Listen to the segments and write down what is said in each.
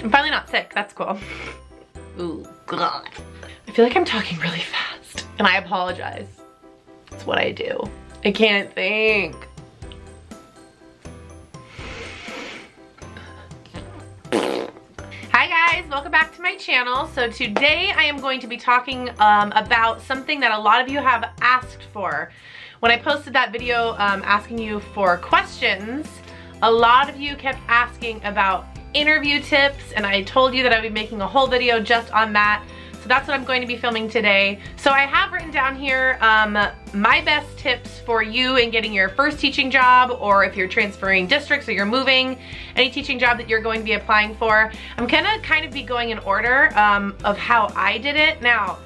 I'm finally not sick, that's cool. Ooh, God. I feel like I'm talking really fast, and I apologize. It's what I do. I can't think. Hi guys, welcome back to my channel. So today I am going to be talking about something that a lot of you have asked for. When I posted that video asking you for questions, a lot of you kept asking about interview tips, and I told you that I would be making a whole video just on that. So that's what I'm going to be filming today. So I have written down here my best tips for you in getting your first teaching job, or if you're transferring districts or you're moving, any teaching job that you're going to be applying for. I'm gonna kind of be going in order of how I did it. Now,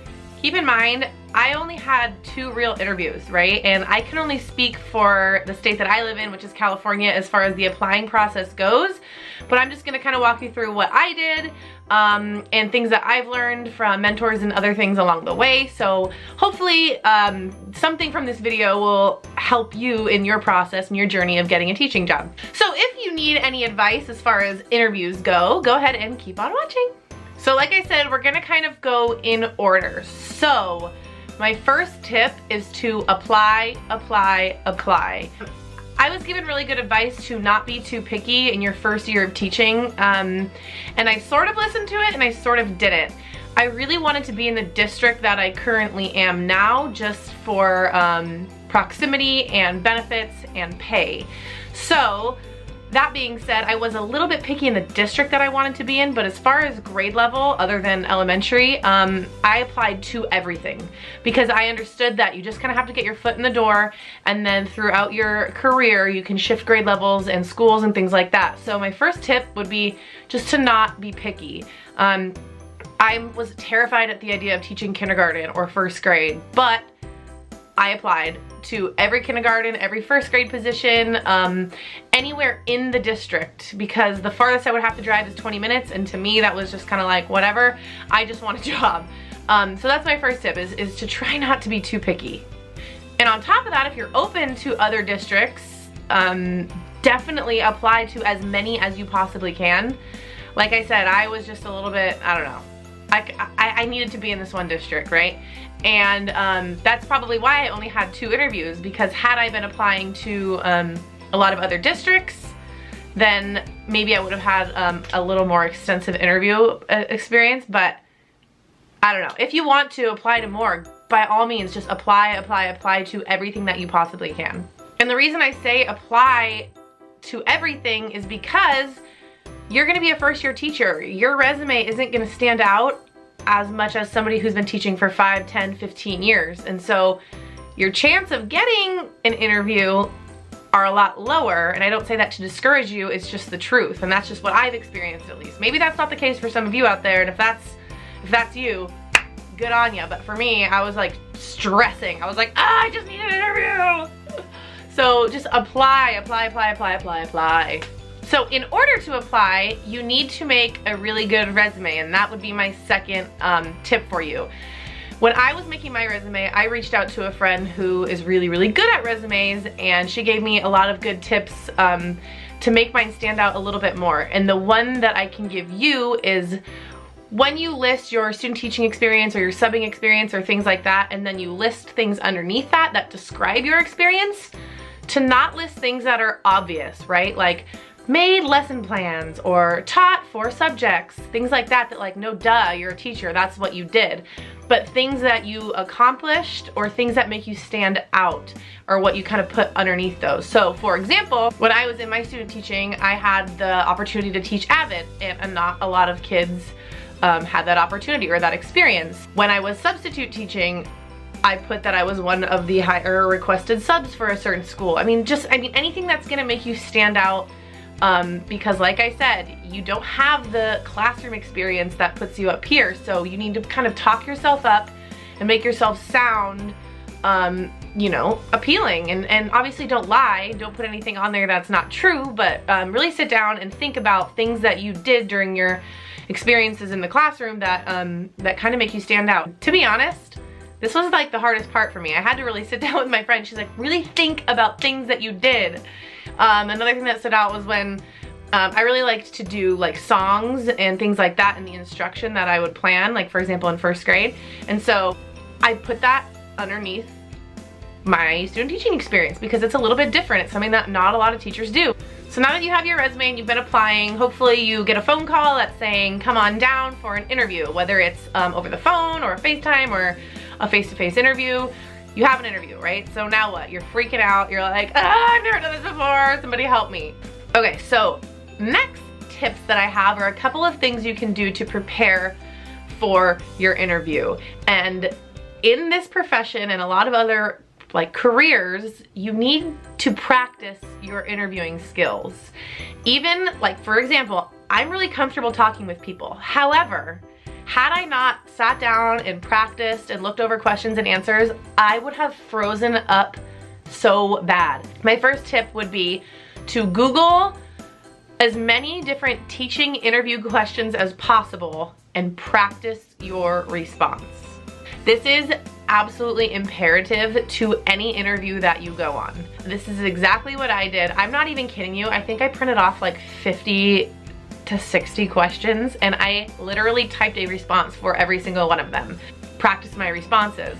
keep in mind, I only had 2 real interviews, right? And I can only speak for the state that I live in, which is California, as far as the applying process goes. But I'm just gonna kind of walk you through what I did and things that I've learned from mentors and other things along the way. So hopefully something from this video will help you in your process and your journey of getting a teaching job. So if you need any advice as far as interviews go ahead and keep on watching. So like I said, we're gonna kind of go in order. So my first tip is to apply, apply, apply. I was given really good advice to not be too picky in your first year of teaching, and I sort of listened to it and I sort of didn't. I really wanted to be in the district that I currently am now, just for proximity and benefits and pay. So that being said, I was a little bit picky in the district that I wanted to be in, but as far as grade level, other than elementary, I applied to everything because I understood that you just kind of have to get your foot in the door, and then throughout your career, you can shift grade levels and schools and things like that. So my first tip would be just to not be picky. I was terrified at the idea of teaching kindergarten or first grade, but I applied to every kindergarten, every first grade position, anywhere in the district, because the farthest I would have to drive is 20 minutes, and to me that was just kind of like, whatever, I just want a job. So that's my first tip, is to try not to be too picky. And on top of that, if you're open to other districts, definitely apply to as many as you possibly can. Like I said, I was just a little bit, I don't know, I needed to be in this one district, right? And that's probably why I only had 2 interviews, because had I been applying to a lot of other districts, then maybe I would have had a little more extensive interview experience. But I don't know. If you want to apply to more, by all means, just apply, apply, apply to everything that you possibly can. And the reason I say apply to everything is because you're gonna be a first-year teacher. Your resume isn't gonna stand out as much as somebody who's been teaching for 5, 10, 15 years. And so your chance of getting an interview are a lot lower. And I don't say that to discourage you, it's just the truth. And that's just what I've experienced, at least. Maybe that's not the case for some of you out there. And if that's you, good on you. But for me, I was like stressing. I was like, I just need an interview. So just apply, apply, apply, apply, apply, apply. So in order to apply, you need to make a really good resume, and that would be my second tip for you. When I was making my resume, I reached out to a friend who is really, really good at resumes, and she gave me a lot of good tips to make mine stand out a little bit more. And the one that I can give you is, when you list your student teaching experience or your subbing experience or things like that, and then you list things underneath that describe your experience, to not list things that are obvious, right? Like made lesson plans or taught 4 subjects, things like that, like, no duh, you're a teacher, that's what you did. But things that you accomplished or things that make you stand out are what you kind of put underneath those. So for example, when I was in my student teaching, I had the opportunity to teach AVID, and not a lot of kids had that opportunity or that experience. When I was substitute teaching, I put that I was one of the higher requested subs for a certain school. I mean, anything that's gonna make you stand out, because like I said, you don't have the classroom experience that puts you up here, so you need to kind of talk yourself up and make yourself sound, you know, appealing. And obviously don't lie, don't put anything on there that's not true, but really sit down and think about things that you did during your experiences in the classroom that, that kind of make you stand out. To be honest, this was like the hardest part for me. I had to really sit down with my friend. She's like, really think about things that you did. Another thing that stood out was when I really liked to do like songs and things like that in the instruction that I would plan, like for example in first grade. And so I put that underneath my student teaching experience because it's a little bit different. It's something that not a lot of teachers do. So now that you have your resume and you've been applying, hopefully you get a phone call that's saying come on down for an interview, whether it's over the phone or a FaceTime or a face-to-face interview. You have an interview, right? So now what? You're freaking out. You're like, I've never done this before. Somebody help me. Okay, so next tips that I have are a couple of things you can do to prepare for your interview. And in this profession and a lot of other like careers, you need to practice your interviewing skills. Even like, for example, I'm really comfortable talking with people. However, had I not sat down and practiced and looked over questions and answers, I would have frozen up so bad. My first tip would be to Google as many different teaching interview questions as possible and practice your response. This is absolutely imperative to any interview that you go on. This is exactly what I did. I'm not even kidding you. I think I printed off like 50 to 60 questions and I literally typed a response for every single one of them. Practice my responses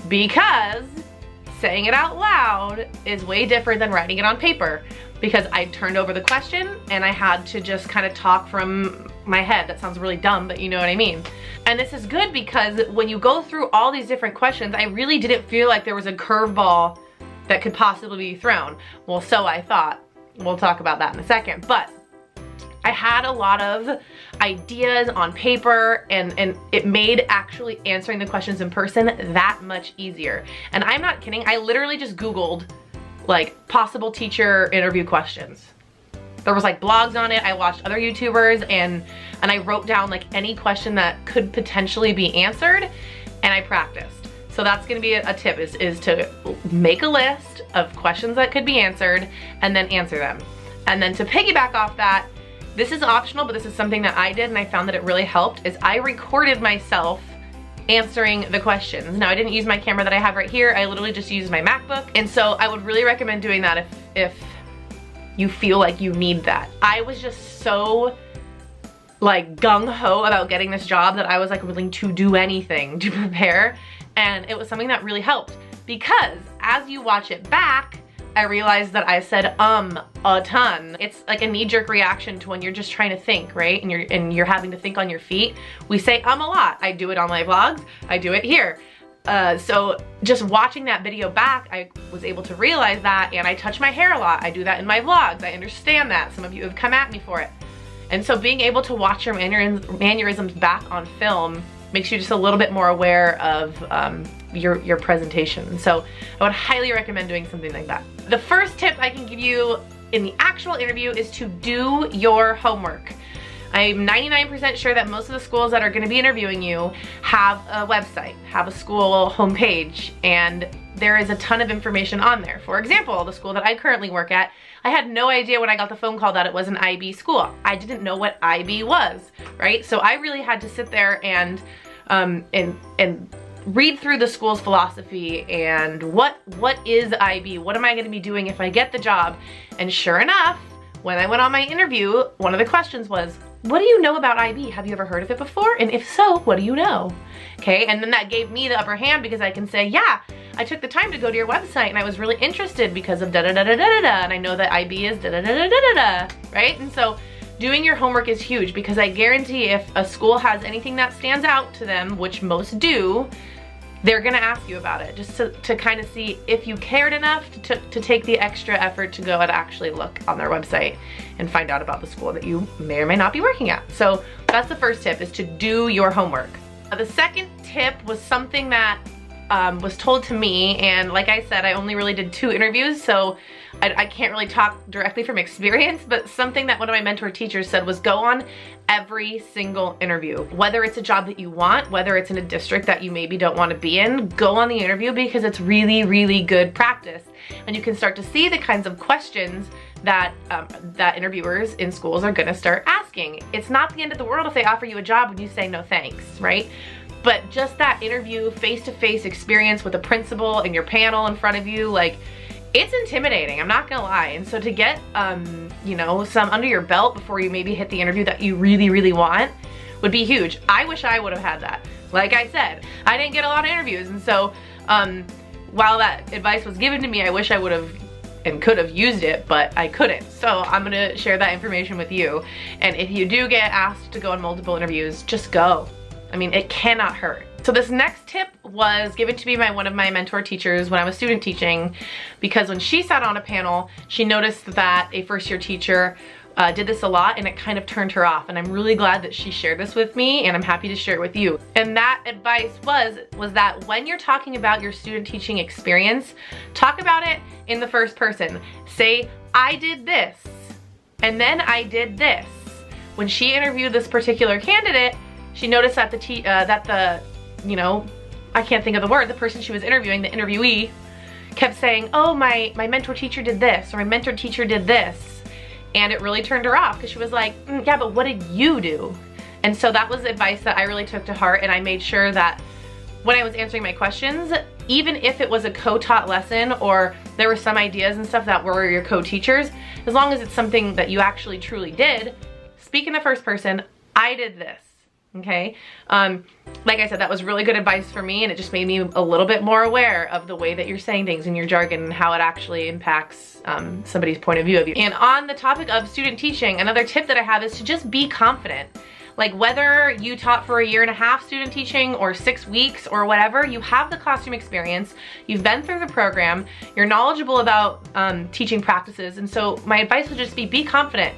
because saying it out loud is way different than writing it on paper, because I turned over the question and I had to just kind of talk from my head. That sounds really dumb, but you know what I mean. And this is good because when you go through all these different questions, I really didn't feel like there was a curveball that could possibly be thrown. Well, so I thought. We'll talk about that in a second. But I had a lot of ideas on paper and it made actually answering the questions in person that much easier. And I'm not kidding, I literally just Googled like possible teacher interview questions. There was like blogs on it, I watched other YouTubers and I wrote down like any question that could potentially be answered and I practiced. So that's gonna be a tip is to make a list of questions that could be answered and then answer them. And then to piggyback off that, this is optional, but this is something that I did and I found that it really helped, is I recorded myself answering the questions. Now I didn't use my camera that I have right here, I literally just used my MacBook. And so I would really recommend doing that if you feel like you need that. I was just so like gung-ho about getting this job that I was like willing to do anything to prepare. And it was something that really helped because as you watch it back, I realized that I said a ton. It's like a knee-jerk reaction to when you're just trying to think, right? And you're having to think on your feet. We say a lot. I do it on my vlogs. I do it here. So just watching that video back, I was able to realize that, and I touch my hair a lot. I do that in my vlogs. I understand that. Some of you have come at me for it. And so being able to watch your mannerisms back on film makes you just a little bit more aware of your presentation. So I would highly recommend doing something like that. The first tip I can give you in the actual interview is to do your homework. I'm 99% sure that most of the schools that are going to be interviewing you have a website, have a school homepage, and there is a ton of information on there. For example, the school that I currently work at, I had no idea when I got the phone call that it was an IB school. I didn't know what IB was, right? So I really had to sit there and read through the school's philosophy and what is IB? What am I going to be doing if I get the job? And sure enough, when I went on my interview, one of the questions was, what do you know about IB? Have you ever heard of it before? And if so, what do you know? Okay, and then that gave me the upper hand because I can say, yeah, I took the time to go to your website and I was really interested because of da-da-da-da-da-da-da, and I know that IB is da-da-da-da-da-da, right? And so doing your homework is huge because I guarantee if a school has anything that stands out to them, which most do, they're gonna ask you about it just to kind of see if you cared enough to take the extra effort to go and actually look on their website and find out about the school that you may or may not be working at. So that's the first tip, is to do your homework. The second tip was something that was told to me, and like I said, I only really did 2 interviews, so I can't really talk directly from experience, but something that one of my mentor teachers said was go on every single interview. Whether it's a job that you want, whether it's in a district that you maybe don't want to be in, go on the interview because it's really, really good practice. And you can start to see the kinds of questions that that interviewers in schools are gonna start asking. It's not the end of the world if they offer you a job and you say no thanks, right? But just that interview, face-to-face experience with a principal and your panel in front of you, like, it's intimidating, I'm not gonna lie. And so to get, you know, some under your belt before you maybe hit the interview that you really, really want would be huge. I wish I would have had that. Like I said, I didn't get a lot of interviews, and so while that advice was given to me, I wish I would have and could have used it, but I couldn't. So I'm gonna share that information with you. And if you do get asked to go on multiple interviews, just go. I mean, it cannot hurt. So this next tip was given to me by one of my mentor teachers when I was student teaching, because when she sat on a panel, she noticed that a first-year teacher did this a lot, and it kind of turned her off. And I'm really glad that she shared this with me, and I'm happy to share it with you. And that advice was that when you're talking about your student teaching experience, talk about it in the first person. Say, I did this, and then I did this. When she interviewed this particular candidate, she noticed that you know, I can't think of the word, the person she was interviewing, the interviewee, kept saying, oh, my mentor teacher did this, or my mentor teacher did this. And it really turned her off, because she was like, yeah, but what did you do? And so that was advice that I really took to heart, and I made sure that when I was answering my questions, even if it was a co-taught lesson or there were some ideas and stuff that were your co-teachers, as long as it's something that you actually truly did, speak in the first person, I did this. Okay, like I said, that was really good advice for me, and it just made me a little bit more aware of the way that you're saying things in your jargon and how it actually impacts somebody's point of view of you. And on the topic of student teaching, another tip that I have is to just be confident. Like, whether you taught for 1.5 years student teaching or 6 weeks or whatever, you have the classroom experience, you've been through the program, you're knowledgeable about teaching practices, and so my advice would just be confident.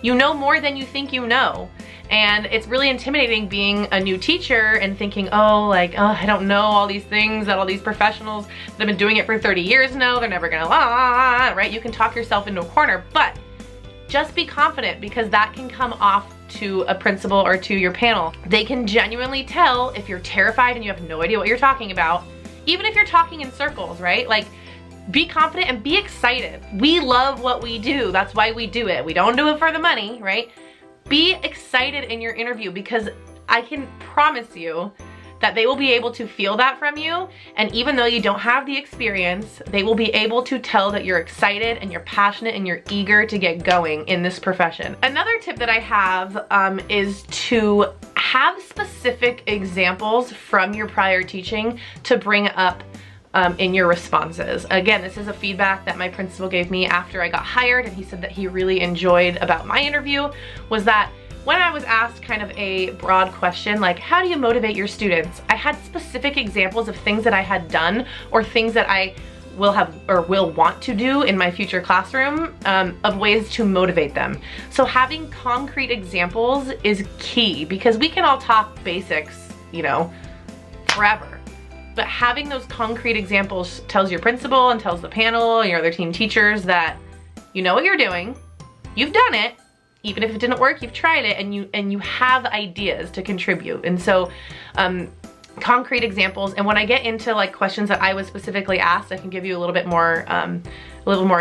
You know more than you think you know. And it's really intimidating being a new teacher and thinking, oh, I don't know all these things that all these professionals that have been doing it for 30 years know, they're never gonna right? You can talk yourself into a corner, but just be confident, because that can come off to a principal or to your panel. They can genuinely tell if you're terrified and you have no idea what you're talking about, even if you're talking in circles, right? Like, be confident and be excited. We love what we do. That's why we do it. We don't do it for the money, right? Be excited in your interview, because I can promise you that they will be able to feel that from you, and even though you don't have the experience, they will be able to tell that you're excited and you're passionate and you're eager to get going in this profession. Another tip that I have is to have specific examples from your prior teaching to bring up in your responses. Again, this is a feedback that my principal gave me after I got hired, and he said that he really enjoyed about my interview was that when I was asked kind of a broad question, like, how do you motivate your students? I had specific examples of things that I had done or things that I will have or will want to do in my future classroom of ways to motivate them. So having concrete examples is key, because we can all talk basics, you know, forever. But having those concrete examples tells your principal and tells the panel and your other team teachers that you know what you're doing, you've done it, even if it didn't work, you've tried it, and you have ideas to contribute. And so concrete examples, and when I get into like questions that I was specifically asked, I can give you a little bit more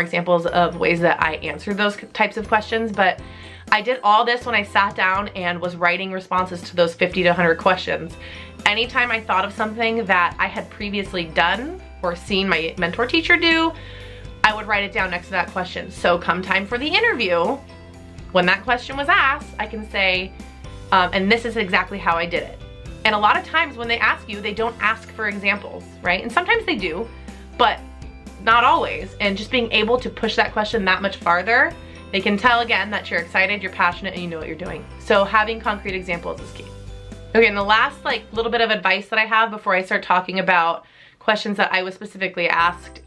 examples of ways that I answered those types of questions. But I did all this when I sat down and was writing responses to those 50 to 100 questions. Anytime I thought of something that I had previously done or seen my mentor teacher do, I would write it down next to that question. So come time for the interview, when that question was asked, I can say, and this is exactly how I did it. And a lot of times when they ask you, they don't ask for examples, right? And sometimes they do, but not always. And just being able to push that question that much farther, they can tell again that you're excited, you're passionate, and you know what you're doing. So having concrete examples is key. Okay, and the last little bit of advice that I have before I start talking about questions that I was specifically asked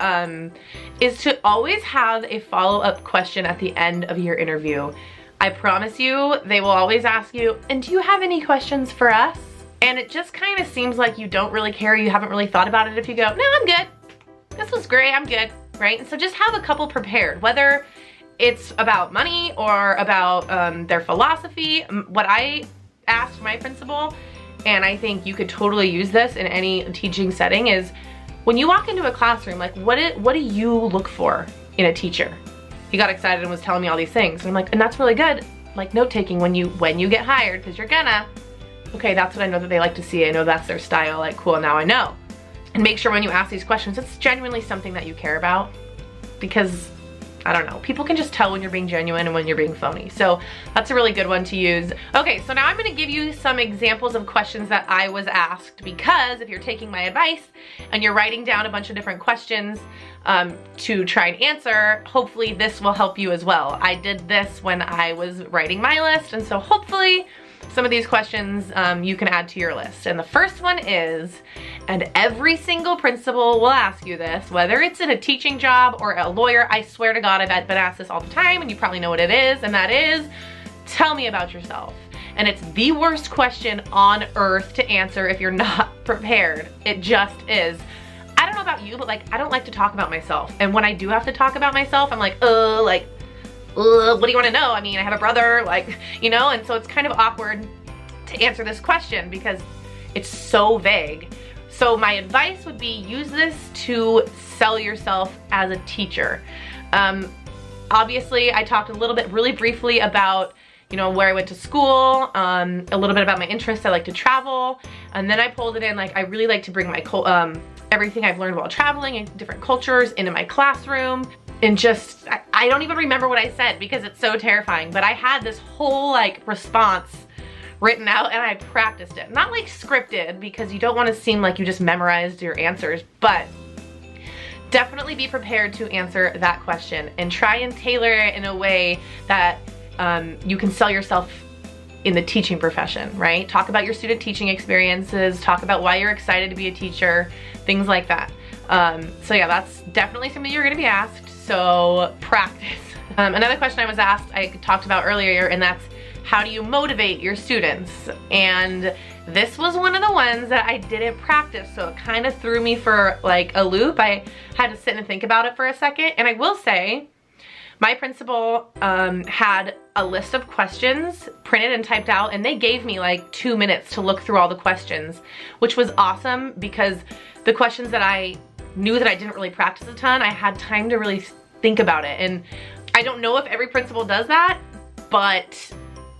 is to always have a follow-up question at the end of your interview. I promise you, they will always ask you, and do you have any questions for us? And it just kind of seems like you don't really care, you haven't really thought about it if you go, no, I'm good. This was great, I'm good, right? And so just have a couple prepared, whether it's about money or about their philosophy. What I asked my principal, and I think you could totally use this in any teaching setting, is when you walk into a classroom, like what do you look for in a teacher? He got excited and was telling me all these things, and I'm like, and that's really good, like note-taking when you get hired, because you're gonna, okay, that's what I know that they like to see, I know that's their style, like cool, now I know. And make sure when you ask these questions, it's genuinely something that you care about. because I don't know, people can just tell when you're being genuine and when you're being phony. So that's a really good one to use. Okay, so now I'm gonna give you some examples of questions that I was asked, because if you're taking my advice and you're writing down a bunch of different questions to try and answer, hopefully this will help you as well. I did this when I was writing my list, and so hopefully some of these questions you can add to your list. And the first one is, and every single principal will ask you this, whether it's in a teaching job or a lawyer, I swear to God, I've been asked this all the time, and you probably know what it is, and that is, tell me about yourself. And it's the worst question on earth to answer if you're not prepared. It just is. I don't know about you, but like, I don't like to talk about myself. And when I do have to talk about myself, I'm like, what do you want to know? I mean, I have a brother, like, you know, and so it's kind of awkward to answer this question because it's so vague. So my advice would be, use this to sell yourself as a teacher. Obviously, I talked a little bit really briefly about, you know, where I went to school, a little bit about my interests. I like to travel, and then I pulled it in, like, I really like to bring my everything I've learned while traveling in different cultures into my classroom. And just, I don't even remember what I said because it's so terrifying, but I had this whole like response written out and I practiced it. Not like scripted, because you don't want to seem like you just memorized your answers, but definitely be prepared to answer that question and try and tailor it in a way that you can sell yourself in the teaching profession, right? Talk about your student teaching experiences, talk about why you're excited to be a teacher, things like that. So yeah, that's definitely something you're gonna be asked, so practice. Another question I was asked, I talked about earlier, and that's, how do you motivate your students? And this was one of the ones that I didn't practice, so it kind of threw me for like a loop. I had to sit and think about it for a second, and I will say, my principal had a list of questions printed and typed out, and they gave me like 2 minutes to look through all the questions, which was awesome because the questions that I knew that I didn't really practice a ton, I had time to really think about it. And I don't know if every principal does that, but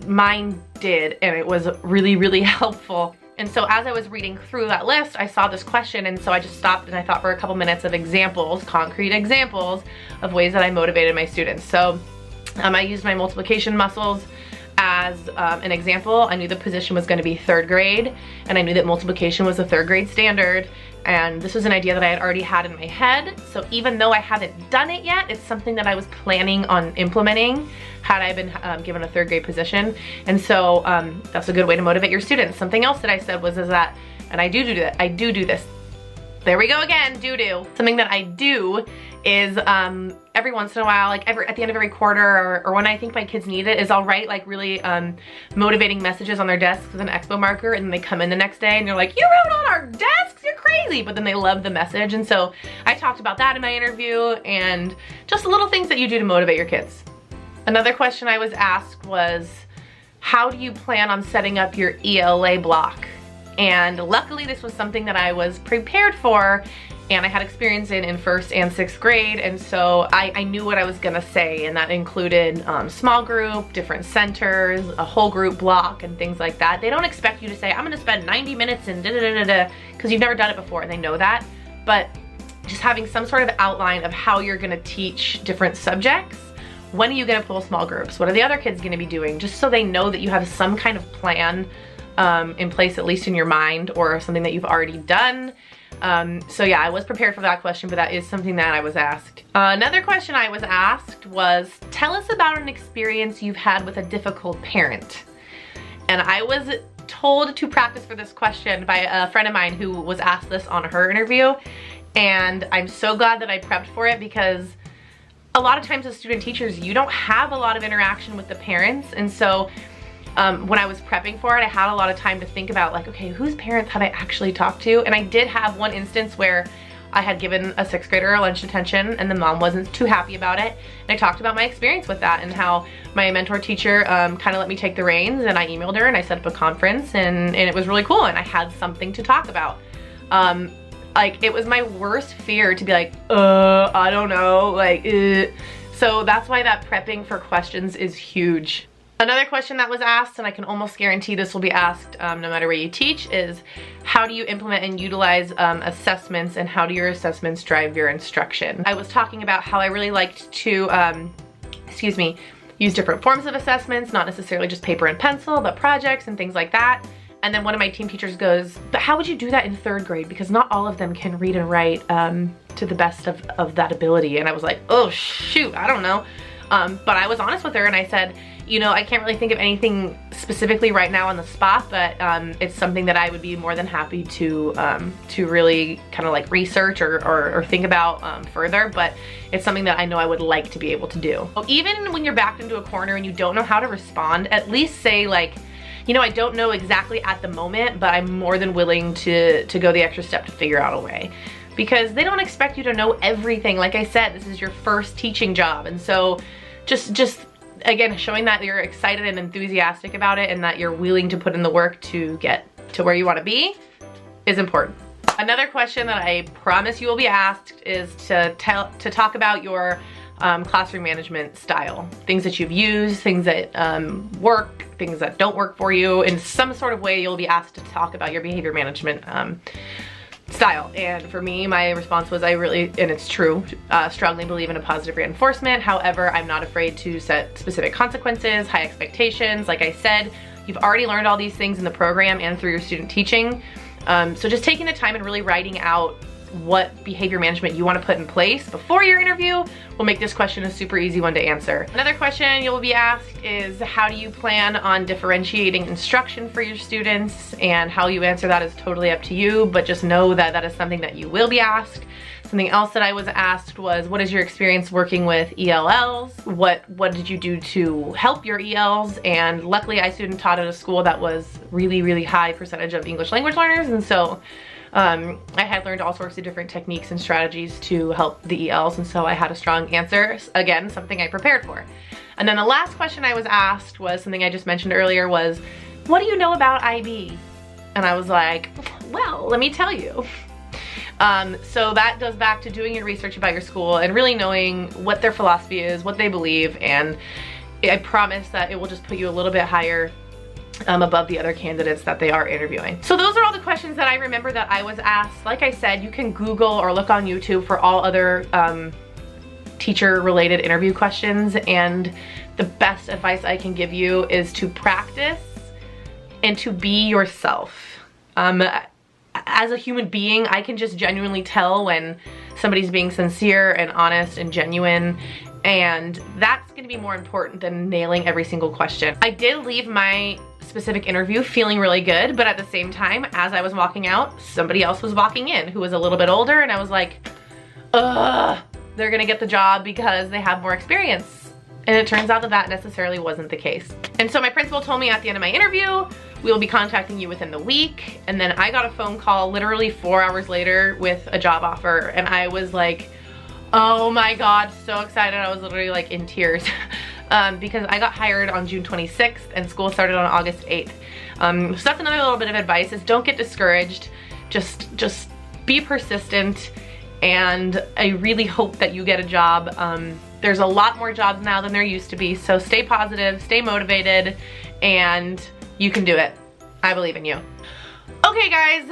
mine did, and it was really, really helpful. And so as I was reading through that list, I saw this question, and so I just stopped and I thought for a couple minutes of examples, concrete examples of ways that I motivated my students. So I used my multiplication muscles as an example. I knew the position was going to be 3rd grade, and I knew that multiplication was a 3rd grade standard, and this was an idea that I had already had in my head. So even though I haven't done it yet, it's something that I was planning on implementing had I been given a 3rd grade position. And so that's a good way to motivate your students. Something else that I said was that, and I do do this. There we go again, do. Something that I do is every once in a while, like at the end of every quarter, or when I think my kids need it, is I'll write like really motivating messages on their desks with an Expo marker, and then they come in the next day and they're like, you wrote on our desks, you're crazy, but then they love the message. And so I talked about that in my interview, and just little things that you do to motivate your kids. Another question I was asked was, how do you plan on setting up your ELA block? And luckily this was something that I was prepared for, and I had experience in 1st and 6th grade, and so I knew what I was gonna say, and that included small group, different centers, a whole group block, and things like that. They don't expect you to say, I'm gonna spend 90 minutes and da-da-da-da-da, because you've never done it before, and they know that, but just having some sort of outline of how you're gonna teach different subjects. When are you gonna pull small groups? What are the other kids gonna be doing? Just so they know that you have some kind of plan in place, at least in your mind, or something that you've already done. So yeah, I was prepared for that question, but that is something that I was asked. Another question I was asked was, tell us about an experience you've had with a difficult parent. And I was told to practice for this question by a friend of mine who was asked this on her interview, and I'm so glad that I prepped for it, because a lot of times as student teachers, you don't have a lot of interaction with the parents, and so when I was prepping for it, I had a lot of time to think about, like, okay, whose parents have I actually talked to? And I did have one instance where I had given a 6th grader a lunch detention, and the mom wasn't too happy about it. And I talked about my experience with that, and how my mentor teacher kind of let me take the reins, and I emailed her and I set up a conference, and it was really cool, and I had something to talk about. Like, it was my worst fear to be like, I don't know, like, So that's why that prepping for questions is huge. Another question that was asked, and I can almost guarantee this will be asked no matter where you teach, is how do you implement and utilize assessments, and how do your assessments drive your instruction? I was talking about how I really liked to, use different forms of assessments, not necessarily just paper and pencil, but projects and things like that. And then one of my team teachers goes, but how would you do that in 3rd grade? Because not all of them can read and write to the best of that ability. And I was like, oh shoot, I don't know. But I was honest with her and I said, you know, I can't really think of anything specifically right now on the spot, but it's something that I would be more than happy to really kind of like research or think about further, but it's something that I know I would like to be able to do. So even when you're backed into a corner and you don't know how to respond, at least say like, you know, I don't know exactly at the moment, but I'm more than willing to go the extra step to figure out a way. Because they don't expect you to know everything. Like I said, this is your first teaching job, and so just again, showing that you're excited and enthusiastic about it and that you're willing to put in the work to get to where you want to be is important. Another question that I promise you will be asked is to talk about your classroom management style. Things that you've used, things that work, things that don't work for you. In some sort of way, you'll be asked to talk about your behavior management style. And for me, my response was I really, and it's true, strongly believe in a positive reinforcement. However, I'm not afraid to set specific consequences, high expectations. Like I said, you've already learned all these things in the program and through your student teaching. So just taking the time and really writing out what behavior management you want to put in place before your interview will make this question a super easy one to answer. Another question you'll be asked is how do you plan on differentiating instruction for your students, and how you answer that is totally up to you, but just know that that is something that you will be asked. Something else that I was asked was, what is your experience working with ELLs? What did you do to help your ELs? And luckily I student taught at a school that was really high percentage of English language learners, and so I had learned all sorts of different techniques and strategies to help the ELs, and so I had a strong answer. Again, something I prepared for. And then the last question I was asked was something I just mentioned earlier, was, what do you know about IB? And I was like, well, let me tell you. So that goes back to doing your research about your school and really knowing what their philosophy is, what they believe, and I promise that it will just put you a little bit higher above the other candidates that they are interviewing. So those are all the questions that I remember that I was asked. Like I said, you can Google or look on YouTube for all other teacher-related interview questions, and the best advice I can give you is to practice and to be yourself. As a human being, I can just genuinely tell when somebody's being sincere and honest and genuine, and that's gonna be more important than nailing every single question. I did leave my specific interview feeling really good, but at the same time, as I was walking out, somebody else was walking in who was a little bit older, and I was like, ugh, they're gonna get the job because they have more experience. And it turns out that that necessarily wasn't the case. And so my principal told me at the end of my interview, we will be contacting you within the week. And then I got a phone call literally 4 hours later with a job offer, and I was like, oh my God, so excited. I was literally like in tears because I got hired on June 26th and school started on August 8th. So that's another little bit of advice, is don't get discouraged. Just be persistent, and I really hope that you get a job. There's a lot more jobs now than there used to be, so stay positive, stay motivated, and you can do it. I believe in you. Okay guys,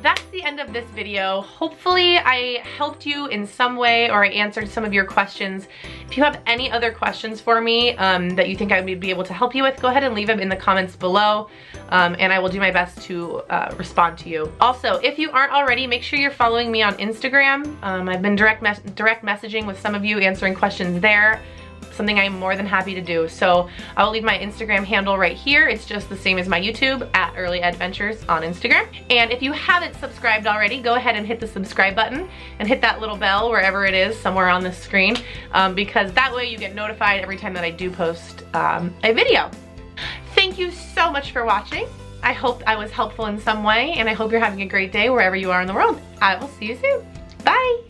that's the end of this video. Hopefully I helped you in some way, or I answered some of your questions. If you have any other questions for me that you think I would be able to help you with, go ahead and leave them in the comments below, and I will do my best to respond to you. Also, if you aren't already, make sure you're following me on Instagram. I've been direct messaging with some of you, answering questions there. Something I'm more than happy to do. So I will leave my Instagram handle right here. It's just the same as my YouTube, at Early Adventures on Instagram. And if you haven't subscribed already, go ahead and hit the subscribe button and hit that little bell wherever it is, somewhere on the screen, because that way you get notified every time that I do post a video. Thank you so much for watching. I hope I was helpful in some way, and I hope you're having a great day wherever you are in the world. I will see you soon. Bye.